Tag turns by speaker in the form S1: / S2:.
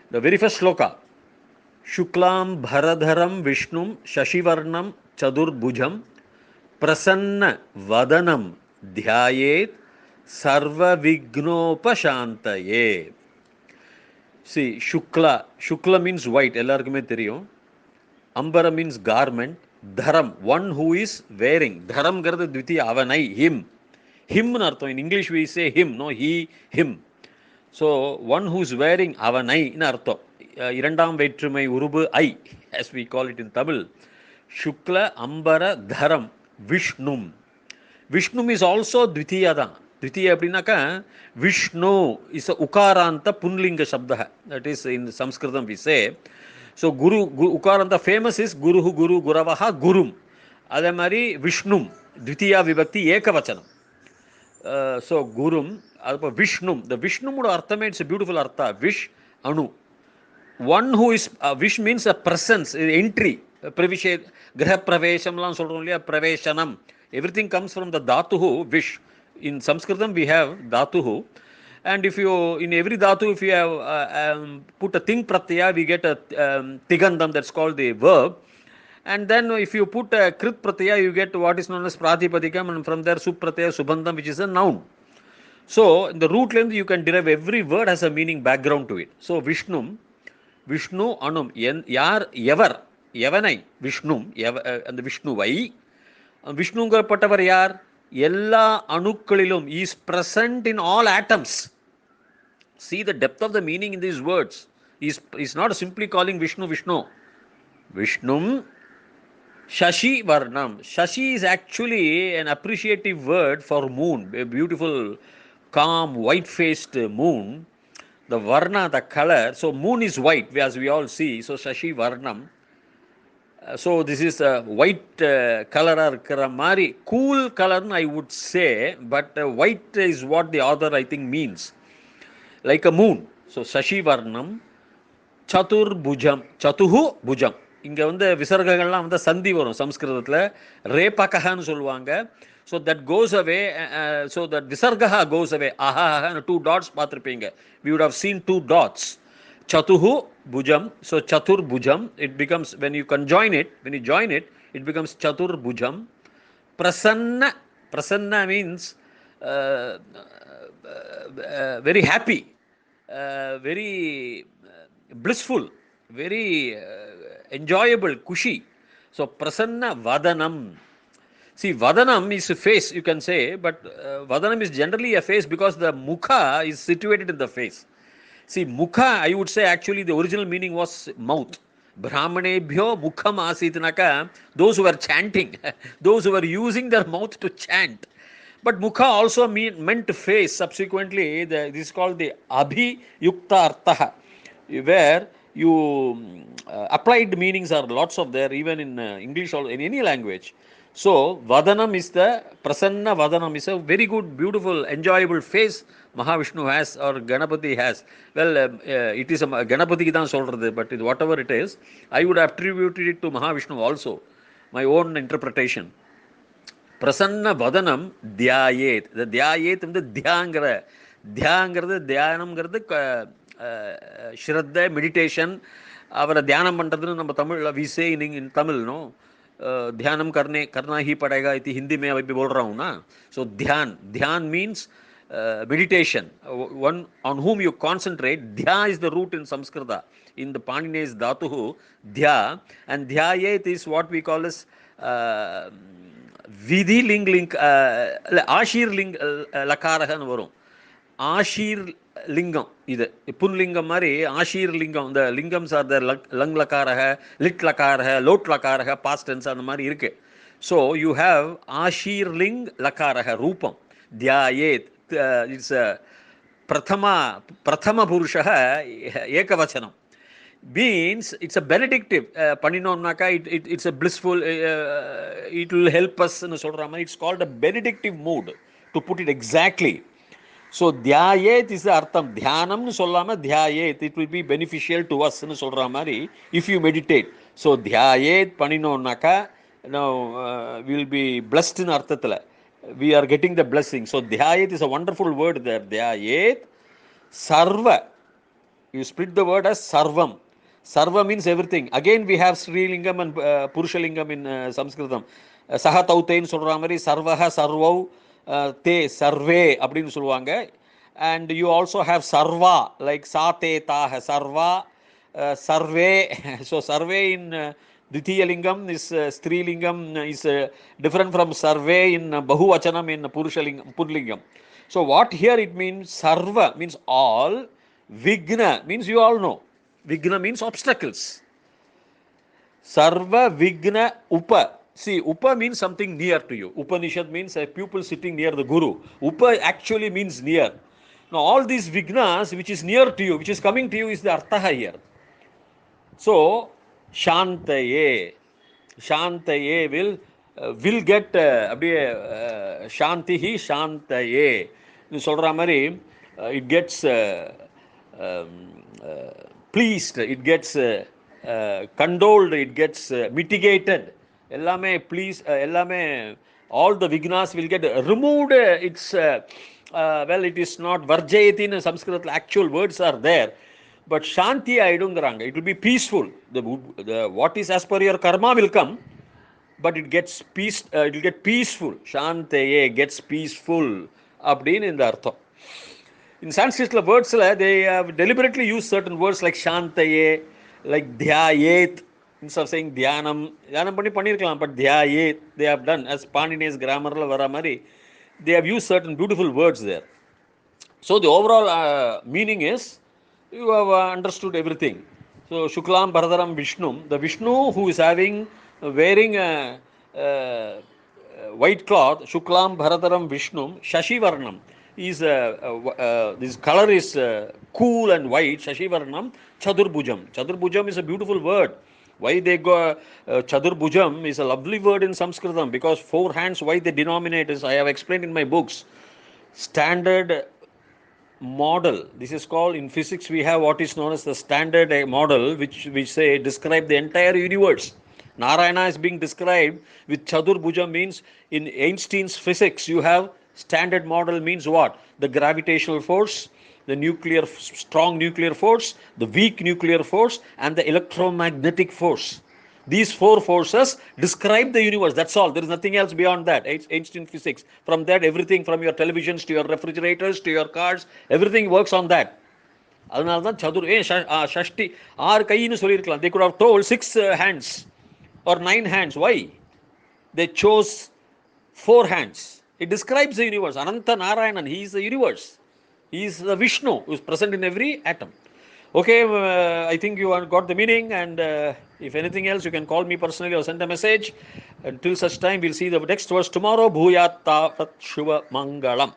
S1: The very first shloka. Shuklam Bharadharam Vishnum Shashivarnam Chadurbhujam Prasanna Vadanam Dhyayet Sarva Vignopashantaye. See, Shukla means white. எல்லாருக்குமே தெரியும். Ambara means garment. Dharam, one who is wearing. Dharam garada dvitiya avanai, him. Him nartham. In English we say him, no he, him. So one who is wearing avanai in artham. Irandam vetrumai urubu I, as we call it in Tamil. Shukla Ambara Dharam Vishnum. Vishnum is also dvitiya da. Dvitiya appadinaka Vishnu is a ukaranta punlinga shabda. That is in Sanskritam we say. So Guru Ukaranta famous is Guruhu Guru Guravaha Gurum. Adhe mari Vishnum Dvitiya Vibhakti Ekavachanam. So Gurum Vishnum. The Vishnum artha it's a beautiful artha. Vish Anu. One who is Vish means a presence, entry. Pravishe Graha Pravesham lan solrom illaya Praveshanam. Everything comes from the Dhatuhu Vish. In Sanskritam we have Dhatuhu. And if you, in every dhatu, if you have put a ting pratyaya, we get a tigandam, that's called the verb. And then if you put a krit pratyaya, you get what is known as pratipadikam, and from there supratyaya, subandham, which is a noun. So in the root length, you can derive every word has a meaning background to it. So Vishnum, Vishnu Anum, Yar Yavar, Yavanai, Vishnum, and the Vishnuvai. Vishnunga Patavar Yar, Yella Anukalilum is present in all atoms. See the depth of the meaning in these words. Is not simply calling Vishnu Vishnu. Vishnum Shashi Varnam. Shashi is actually an appreciative word for moon, a beautiful, calm, white-faced moon. The Varna, the color. So moon is white, as we all see. So Shashi Varnam. So this is a white color or karamari. Cool color, I would say, but white is what the author, I think, means. Like a moon. So Shashi Varnam, Chatur Bhujam, Chatuhu Bhujam. இங்கே வந்து விசர்கங்கள்லாம் வந்து சந்தி வரும் சம்ஸ்கிருதத்தில் ரேபகஹன்னு சொல்லுவாங்க. So that goes away, so that visarga goes away. ஆஹா, two dots பார்த்துருப்பீங்க. We would have seen two dots. Chatuhu Bhujam. So Chatur Bhujam, it becomes, when you conjoin it, when you join it, it becomes Chatur Bhujam. Prasanna. Prasanna means very happy, very blissful, very enjoyable, kushi. So Prasanna Vadanam. See, Vadanam is a face, you can say, but Vadanam is generally a face because the mukha is situated in the face. See, mukha, I would say actually the original meaning was mouth. Brahmanebhyo mukham asitinaka, those who were chanting, those who were using their mouth to chant. But mukha also meant face. Subsequently, this is called the abhiyukta artha, where you applied meanings are lots of there, even in English or in any language. So, Vadanam is the Prasanna Vadanam is a very good, beautiful, enjoyable face Mahavishnu has or Ganapati has. Well, it is a Ganapati தான் சொல்றது, but whatever it is, I would attribute it to Mahavishnu also. My own interpretation. Prasanna Vadanam Dhyayet. The Dhyayet வந்து தியாங்கிறது தியானம்ங்கிறது ஸ்ரத்த meditation. அவரை தியானம் பண்ணுறதுன்னு நம்ம தமிழில் we say in Tamil, no? ध्यानम करना ही पड़ेगा इति हिंदी में अभी बोल रहा हूँ ना. So ध्यान means meditation, one on whom you concentrate. Dhya is the root in Sanskrita, in the Panini's dhatuhu dhya, and dhyayet is what we call as vidhi ling ashir ling lakaraha nu varum. Ashir lingam இது புன்லிங்கம் மாதிரி ஆஷீர் லிங்கம். இந்த லிங்கம்ஸ் are the லங் லக்காரக, லிட் லக்காரக, லோட் லக்காரக, பாஸ்ட் டென்ஸ் அந்த மாதிரி இருக்கு. ஸோ யூ ஹாவ் ஆஷீர் லிங் லக்காரக ரூபம் தியாயேத். இட்ஸ் பிரதம புருஷ ஏகவச்சனம். Means it's a benedictive. பண்ணினோம்னாக்கா it's a blissful, it will help அஸ்ன்னு சொல்கிற மாதிரி. It's called a benedictive mood, to put it exactly. So தியாயேத் இஸ் அர்த்தம். தியானம்னு சொல்லாமல் தியாயேத், it will be beneficial to அஸ்ன்னு சொல்கிற மாதிரி if you meditate. So தியாயேத் பண்ணினோம்னாக்கா will be பிளஸ்ட்னு அர்த்தத்தில். we are getting the blessing. So dhyayet is a wonderful word there. Dhyayet sarva. You split the word as sarvam. Sarva means everything. Again we have Srilingam and Purushalingam in Sanskritam. Saha tautein சொல்ற மாதிரி sarvaha sarvau te sarve அப்படின்னு சொல்லுவாங்க. And you also have sarva like sa te taha sarva sarve. So sarve in Ditiya Lingam is Strilingam is different from sarve in Bahuvachanam in Purlingam. So what here it means, sarva means all, vigna means you all know. Vigna means obstacles. Sarva vigna upa. See, upa means something near to you. Upanishad means a pupil sitting near the guru. Upa actually means near. Now all these vignas which is near to you, which is coming to you, is the artha here. So shantaye. Shantaye will get அப்படியே சாந்திஹி சாந்தயே சொல்கிற மாதிரி it gets pleased, it gets condoled, it gets mitigated. எல்லாமே please, எல்லாமே all the vignas will get removed. It's well, it is not varjayati in Sanskrit, actual words are there, but shanti aidungranga, it will be peaceful. The what is as per your karma will come, but it gets peace, it will get peaceful. Shantaye gets peaceful அப்படின்னு இந்த அர்த்தம். In Sanskrit words they have deliberately used certain words like shantaye, like dhyayet, instead of saying dhyanam பண்ணிருக்கலாம், but dhyayet they have done as Panini's grammar la vara mari, they have used certain beautiful words there. So the overall meaning is you have understood everything. So Shuklam Bharadaram Vishnum, the Vishnu who is wearing a white cloth, Shuklam Bharadaram Vishnum, Shashivarnam, is this color is cool and white, Shashivarnam, Chadurbhujam. Chadurbhujam is a beautiful word. Why they go Chadurbhujam is a lovely word in Sanskritam, because 4 hands, why they denominate is I have explained in my books. Standard model, this is called, in physics we have what is known as the standard model, which say describe the entire universe. Narayana is being described with Chadurbhujam, means in Einstein's physics you have standard model means what? The gravitational force, the strong nuclear force, the weak nuclear force, and the electromagnetic force. These 4 forces describe the universe. That's all. There is nothing else beyond that. Einstein physics. From that, everything from your televisions to your refrigerators to your cars, everything works on that. அதனால தான் ஷஷ்டி 6 கைன்னு சொல்லியிருக்கலாம். They could have told 6 hands or 9 hands. Why? They chose 4 hands. It describes the universe. Ananta Narayanan, he is the universe. He is the Vishnu who is present in every atom. Okay, I think you have got the meaning, and if anything else, you can call me personally or send a message. Until such time, we'll see the next verse tomorrow. Bhuyat Tavat Shubha Mangalam.